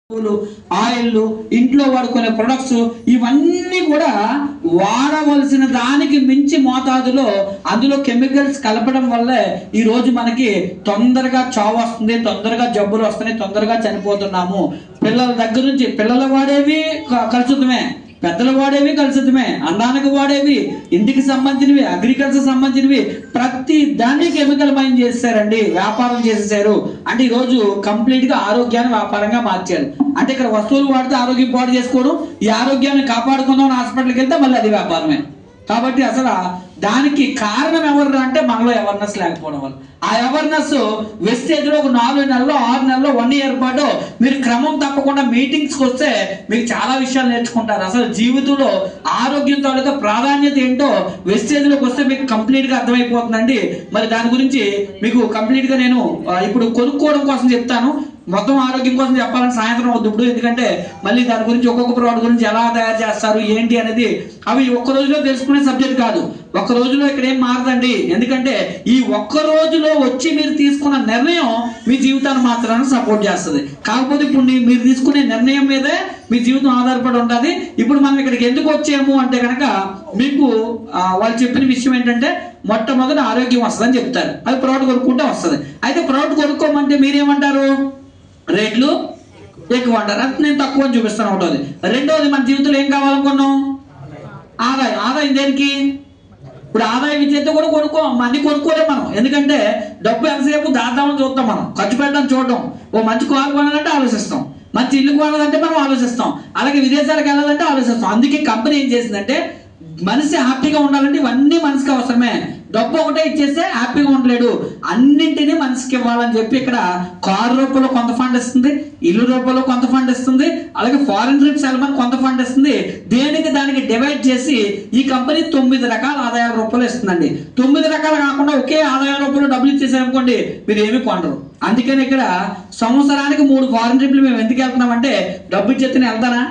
Oil, ఇంట్లో వాడుకునే products ఇవన్నీ కూడా వాడవలసిన దానికి మించి మోతాదులో అందులో కెమికల్స్ కలపడం వల్లే ఈ రోజు మనకి తొందరగా చావు వస్తుంది, తొందరగా జబ్బులు వస్తున్నాయి, తొందరగా చనిపోతున్నాము. పిల్లల దగ్గర నుంచి పిల్లలు వాడేవి కలుషితమే, పెద్దలు వాడేవి కలుషితమే, అన్నానికి వాడేవి, ఇంటికి సంబంధించినవి, అగ్రికల్చర్ సంబంధించినవి, ప్రతి దాన్ని కెమికల్ మైన్ చేశారండి, వ్యాపారం చేసేసారు. అంటే ఈ రోజు కంప్లీట్ గా ఆరోగ్యాన్ని వ్యాపారంగా మార్చారు. అంటే ఇక్కడ వస్తువులు వాడితే ఆరోగ్యం పాడు చేసుకోవడం, ఈ ఆరోగ్యాన్ని కాపాడుకుందాం హాస్పిటల్కి వెళ్తే మళ్ళీ అది వ్యాపారమే. కాబట్టి అసలు దానికి కారణం ఎవరు అంటే మనలో అవేర్నెస్ లేకపోవడం వల్ల. ఆ అవేర్నెస్ వెస్టేజ్ లో ఒక 4 నెలల్లో 6 నెలల్లో 1 ఇయర్ పాటు మీరు క్రమం తప్పకుండా మీటింగ్స్కి వస్తే మీకు చాలా విషయాలు నేర్చుకుంటారు. అసలు జీవితంలో ఆరోగ్యం తాలూకా ప్రాధాన్యత ఏంటో వెస్టేజ్ లోకి వస్తే మీకు కంప్లీట్ గా అర్థమైపోతుందండి. మరి దాని గురించి మీకు కంప్లీట్ గా నేను ఇప్పుడు కొనుక్కోవడం కోసం చెప్తాను. మొత్తం ఆరోగ్యం కోసం చెప్పాలని సాయంత్రం అవుతుంది ఇప్పుడు, ఎందుకంటే మళ్ళీ దాని గురించి ఒక్కొక్క ప్రోడక్ట్ గురించి ఎలా తయారు చేస్తారు ఏంటి అనేది అవి ఒక్క రోజులో తెలుసుకునే సబ్జెక్ట్ కాదు. ఒక్క రోజులో ఇక్కడ ఏం మారదండి. ఎందుకంటే ఈ ఒక్క రోజులో వచ్చి మీరు తీసుకున్న నిర్ణయం మీ జీవితాన్ని మాత్రాన్ని సపోర్ట్ చేస్తుంది. కాకపోతే ఇప్పుడు మీరు తీసుకునే నిర్ణయం మీదే మీ జీవితం ఆధారపడి ఉంటుంది. ఇప్పుడు మనం ఇక్కడికి ఎందుకు వచ్చాము అంటే కనుక మీకు వాళ్ళు చెప్పిన విషయం ఏంటంటే మొట్టమొదటి ఆరోగ్యం వస్తుందని చెప్తారు. అది ప్రోడక్ట్ కొనుక్కుంటే వస్తుంది. అయితే ప్రోడక్ట్ కొనుక్కోమంటే మీరేమంటారు? రేట్లు ఎక్కువ అంటారు. అది నేను తక్కువ అని చూపిస్తాను ఒకటోది. రెండోది మన జీవితంలో ఏం కావాలనుకున్నాం? ఆదాయం. ఆదాయం దేనికి? ఇప్పుడు ఆదాయం ఇచ్చేస్తే కూడా అన్ని కొనుక్కోలేము మనం. ఎందుకంటే డబ్బు ఎంతసేపు దాద్దామని చూస్తాం, మనం ఖర్చు పెట్టడం చూడడం. ఓ మంచి కారు కొనాలంటే ఆలోచిస్తాం, మంచి ఇల్లు కొనాలంటే మనం ఆలోచిస్తాం, అలాగే విదేశాలకు వెళ్ళాలంటే ఆలోచిస్తాం. అందుకే కంపెనీ ఏం చేసిందంటే మనిషి హ్యాపీగా ఉండాలంటే ఇవన్నీ మనిషికి అవసరమే. డబ్బు ఒకటే ఇచ్చేస్తే హ్యాపీగా ఉండలేడు, అన్నింటినీ మనిషికి ఇవ్వాలని చెప్పి ఇక్కడ కారు రూపంలో కొంత ఫండ్ ఇస్తుంది, ఇల్లు రూపంలో కొంత ఫండ్ ఇస్తుంది, అలాగే ఫారెన్ ట్రిప్స్ వెళ్ళమని కొంత ఫండ్ ఇస్తుంది. దేనికి దానికి డివైడ్ చేసి ఈ కంపెనీ 9 రకాల ఆదాయాల రూపంలో ఇస్తుందండి. 9 రకాలు కాకుండా ఒకే ఆదాయ రూపంలో డబ్బులు ఇచ్చేసారనుకోండి మీరు ఏమీ కొనరు. అందుకని ఇక్కడ సంవత్సరానికి 3 ఫారెన్ ట్రిప్లు మేము ఎందుకు వెళ్తున్నామంటే డబ్బు ఇచ్చేస్తేనే వెళ్తానా?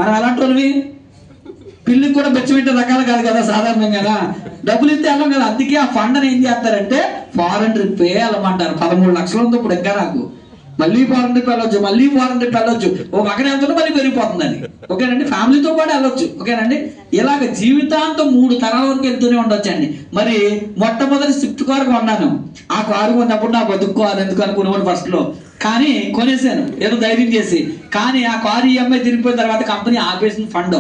మనం ఎలాంటి వాళ్ళవి? పిల్లికి కూడా బెచ్చబెట్టే రకాలు కాదు కదా సాధారణంగా, డబ్బులు ఇస్తే వెళ్ళం కదా. అందుకే ఆ ఫండ్ ఏం చేస్తారంటే ఫారెన్ ట్రిప్ వెళ్ళమంటారు. 13 లక్షలు ఉంది ఇప్పుడు. ఇంకా నాకు మళ్ళీ ఫారెన్ ట్రిప్ వెళ్ళొచ్చు, మళ్ళీ ఫారెన్ ట్రిప్ వెళ్ళొచ్చు. ఓ పక్కన వెళ్తుంటే మళ్ళీ పెరిగిపోతుంది అది. ఓకేనండి, ఫ్యామిలీతో పాటు వెళ్ళొచ్చు. ఓకేనండి, ఇలాగ జీవితాంతం 3 తరాల వరకు వెళ్తూనే ఉండొచ్చు అండి. మరి మొట్టమొదటి స్విఫ్ట్ కారు కొన్నాను. ఆ కారు కొన్నప్పుడు నా బతుక్కోవాలి ఎందుకు అనుకునేవాడు ఫస్ట్ లో, కానీ కొనేసాను ఏదో ధైర్యం చేసి. కానీ ఆ కారు ఈఎంఐ తిరిగిపోయిన తర్వాత కంపెనీ ఆపేసిన ఫండ్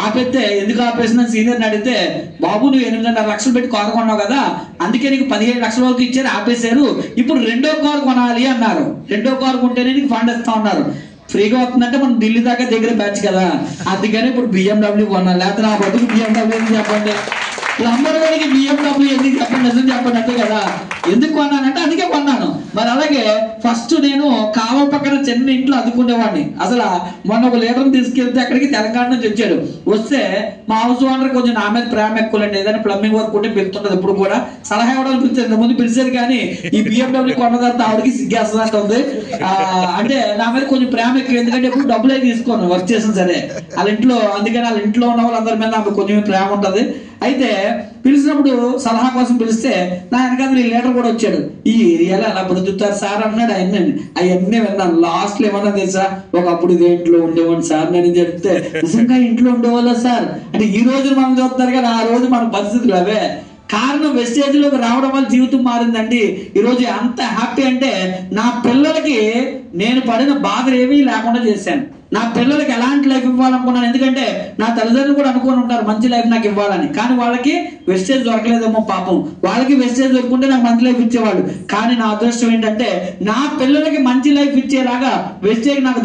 ఆపేస్తే ఎందుకు ఆపేసిన సీనియర్ని అడిగితే, బాబు నువ్వు 8.5 లక్షలు పెట్టి కారు కొన్నావు కదా, అందుకే నీకు 17 లక్షల వరకు ఇచ్చారు, ఆపేశారు, ఇప్పుడు 2వ కారు కొనాలి అన్నారు. 2వ కారు కొంటేనే నీకు ఫండ్ ఇస్తా ఉన్నారు. ఫ్రీగా వస్తుందంటే మనం ఢిల్లీ దాకా దగ్గర బ్యాచ్ కదా, అందుకని ఇప్పుడు BMW కొన్నాను. లేకపోతే నా బతుకు BMW ఎందుకు చెప్పండి, లంబర్ వాడికి BMW ఎందుకు చెప్పండి, నిజం చెప్పండి అంతే కదా. ఎందుకు కొన్నానంటే అందుకే కొన్నాను. మరి అలాగే ఫస్ట్ నేను కాలువ పక్కన చిన్న ఇంట్లో అదుకునేవాడిని. అసలు మొన్న ఒక లీటర్ని తీసుకెళ్తే అక్కడికి తెలంగాణ నుంచి వచ్చాడు. వస్తే మా హౌస్ ఓనర్ కొంచెం నా మీద ప్రేమ ఎక్కువలండి. ఏదైనా ప్లంబింగ్ వర్క్ ఉంటే పిలుతుంటది, ఇప్పుడు కూడా సలహా ఇవ్వడం పిలిచారు. ముందు పిలిచారు కానీ ఈ BMW కొన్న తర్వాత ఆవిడకి సిగ్గేస్తున్నట్టు ఉంది. అంటే నా మీద కొంచెం ప్రేమ ఎక్కువ, ఎందుకంటే ఎప్పుడు డబ్బులు అయి తీసుకోను వర్క్ చేసిన సరే వాళ్ళ ఇంట్లో. అందుకని వాళ్ళ ఇంట్లో ఉన్న వాళ్ళందరి మీద నాకు కొంచెం ప్రేమ ఉంటది. అయితే పిలిచినప్పుడు సలహా కోసం పిలిస్తే నా వెనకాల ఈ లీటర్ కూడా వచ్చాడు. ఈ ఏరియాలో అలా బ్రతుకుతారు సార్ అన్నాడు. అవన్నీ విన్నాను. లాస్ట్ లో ఏమన్నా తెలుసా, ఒకప్పుడు ఇది ఇంట్లో ఉండేవాడిని సార్ నేను చెప్తే, నిజంగా ఇంట్లో ఉండేవాళ్ళ సార్ అంటే ఈ రోజు మనం చూస్తారు కానీ ఆ రోజు మన పరిస్థితులు అవే. కారణం వెస్టేజ్ లోకి రావడం వల్ల జీవితం మారిందండి. ఈరోజు అంత హ్యాపీ అంటే నా పిల్లలకి నేను పడిన బాధలు ఏమీ లేకుండా చేశాను. నా పిల్లలకి ఎలాంటి లైఫ్ ఇవ్వాలనుకున్నాను, ఎందుకంటే నా తల్లిదండ్రులు కూడా అనుకుని ఉంటారు మంచి లైఫ్ నాకు ఇవ్వాలని, కానీ వాళ్ళకి వెస్టేజ్ దొరకలేదేమో పాపం. వాళ్ళకి వెస్టేజ్ దొరుకుంటే నాకు మంచి లైఫ్ ఇచ్చేవాళ్ళు. కానీ నా అదృష్టం ఏంటంటే నా పిల్లలకి మంచి లైఫ్ ఇచ్చేలాగా వెస్టేజ్ నాకు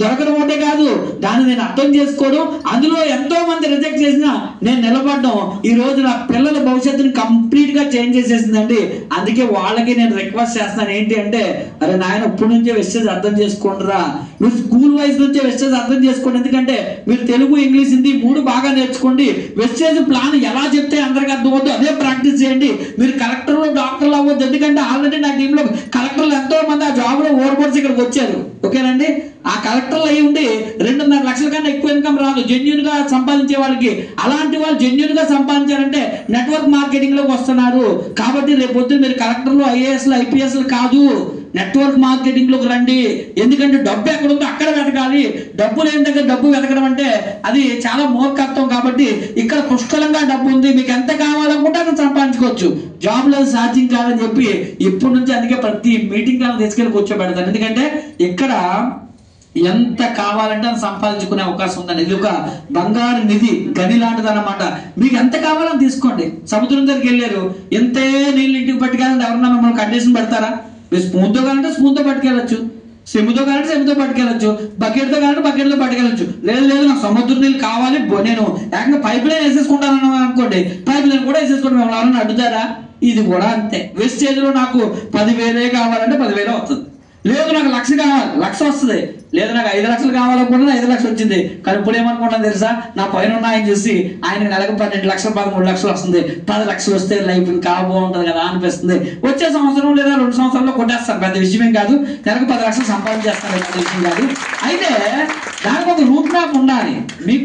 దొరకడం ఒకటే కాదు, దాన్ని నేను అర్థం చేసుకోవడం, అందులో ఎంతో మంది రిజెక్ట్ చేసినా నేను నిలబడడం ఈ రోజు నా పిల్లల భవిష్యత్తుని కంప్లీట్ గా చేంజ్ చేసేసిందండి. అందుకే వాళ్ళకి నేను రిక్వెస్ట్ చేస్తున్నాను ఏంటి అంటే, అరే నాయన ఇప్పటి నుంచే వెస్టేజ్ అర్థం చేసుకోండిరా, మీరు స్కూల్ వైజ్ వెస్టేజ్ అర్థం చేసుకోండి. ఎందుకంటే మీరు తెలుగు ఇంగ్లీష్ హిందీ 3 బాగా నేర్చుకోండి. వెస్టేజ్ ప్లాన్ ఎలా చెప్తే అందరికి అర్థం అవుతుంది అదే ప్రాక్టీస్ చేయండి. మీరు కలెక్టర్లు డాక్టర్లు అవ్వద్దు, ఎందుకంటే ఆల్రెడీ నా టీంలో కలెక్టర్లు ఎంతో మంది ఆ జాబ్ లో ఓడిపోసి ఇక్కడికి వచ్చారు. ఓకేనండి, ఆ కలెక్టర్లు అయి ఉండి 2.5 లక్షల కన్నా ఎక్కువ ఇన్కమ్ రాదు జెన్యూన్ గా సంపాదించే వాళ్ళకి. అలాంటి వాళ్ళు జెన్యూన్ గా సంపాదించారంటే నెట్వర్క్ మార్కెటింగ్ లోకి వస్తున్నారు. కాబట్టి రేపు పొద్దున్న మీరు కలెక్టర్లు ఐఏఎస్లు IPSలు కాదు, నెట్వర్క్ మార్కెటింగ్ లోకి రండి. ఎందుకంటే డబ్బు ఎక్కడ ఉందో అక్కడ వెతకండి. వెతకాలి, డబ్బు లేని దగ్గర డబ్బు వెతకడం అంటే అది చాలా మూర్ఖత్వం. కాబట్టి ఇక్కడ పుష్కలంగా డబ్బు ఉంది, మీకు ఎంత కావాలనుకుంటే అంత సంపాదించుకోవచ్చు. జాబ్లో సాధ్యం కాదని చెప్పి ఇప్పటి నుంచి అందుకే ప్రతి మీటింగ్ అలా తీసుకెళ్ళి కూర్చోబెడతాను. ఎందుకంటే ఇక్కడ ఎంత కావాలంటే అది సంపాదించుకునే అవకాశం ఉందండి. ఇది ఒక బంగారు నిధి, గని లాంటిది అనమాట. మీకు ఎంత కావాలని తీసుకోండి. సముద్రం దగ్గరికి వెళ్ళారు, ఎంతే నీళ్ళు ఇంటికి పట్టుకెళ్ళండి, ఎవరన్నా మిమ్మల్ని కండిషన్ పెడతారా? మీరు స్పూన్తో కావాలంటే స్పూన్తో పట్టుకెళ్ళచ్చు, సెమ్ముతో కావాలంటే సెమ్ముతో పట్టుకెళ్ళచ్చు, బకెట్తో కావాలంటే బకెట్తో పట్టుకెళ్ళచ్చు. లేదు లేదు నాకు సముద్రం నీళ్ళు కావాలి, నేను ఏకంగా పైప్ లైన్ వేసేసుకుంటాను అనుకోండి, పైప్ లైన్ కూడా వేసేసుకుంటాం. మిమ్మల్ని ఎవరైనా అడ్డుతారా? ఇది కూడా అంతే. వెస్టేజ్లో నాకు 10,000 కావాలంటే 10,000 వస్తుంది. లేదు నాకు 1,00,000 కావాలి, 1,00,000 వస్తుంది. లేదు నాకు 5 లక్షలు కావాలనుకుంటున్నా 5 లక్షలు వచ్చింది. కానీ ఇప్పుడు ఏమనుకుంటాను తెలుసా, నా పైన ఉన్న ఆయన చూసి ఆయన నెలకు 12 లక్షలు 13 లక్షలు వస్తుంది, 10 లక్షలు వస్తే లైఫ్ ఇంకా బాగుంటుంది కదా అనిపిస్తుంది. వచ్చే సంవత్సరం లేదా 2 సంవత్సరాల్లో కొట్టేస్తారు, పెద్ద విషయమేం కాదు. నెలకు 10 లక్షలు సంపాదించేస్తారు, పెద్ద విషయం కాదు. అయితే దానికి ఒక రూట్ మ్యాప్ ఉండాలి. మీకు